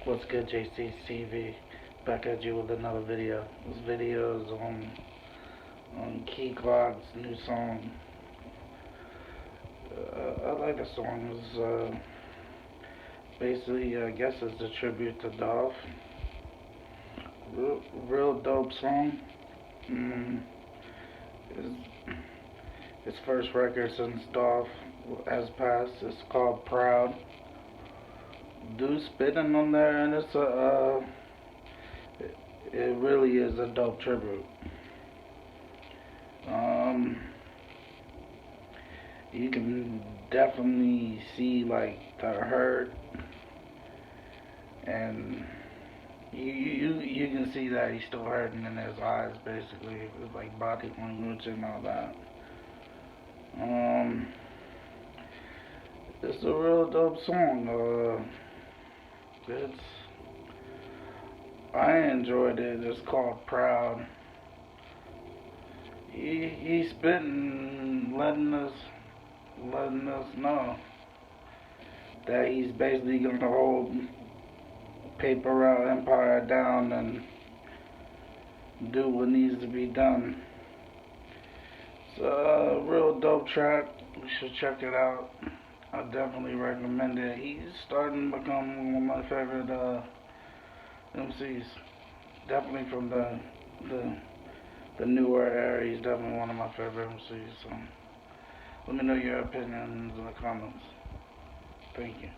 What's good, JCCV? Back at you with another video. This video is on Glock's new song. I like the song. It's basically, I guess it's a tribute to Dolph. Real dope song. His, his first record since Dolph has passed. It's called Proud. Dude spitting on there, and it really is a dope tribute. You can definitely see like the hurt, and you can see that he's still hurting in his eyes, basically, with like body language and all that. It's a real dope song. It's I enjoyed it. It's called Proud. He's been letting us know that he's basically gonna hold Paper Route Empire down and do what needs to be done. It's a real dope track. You should check it out. I definitely recommend it. He's starting to become one of my favorite MCs. Definitely from the newer era. He's definitely one of my favorite MCs. So let me know your opinions in the comments. Thank you.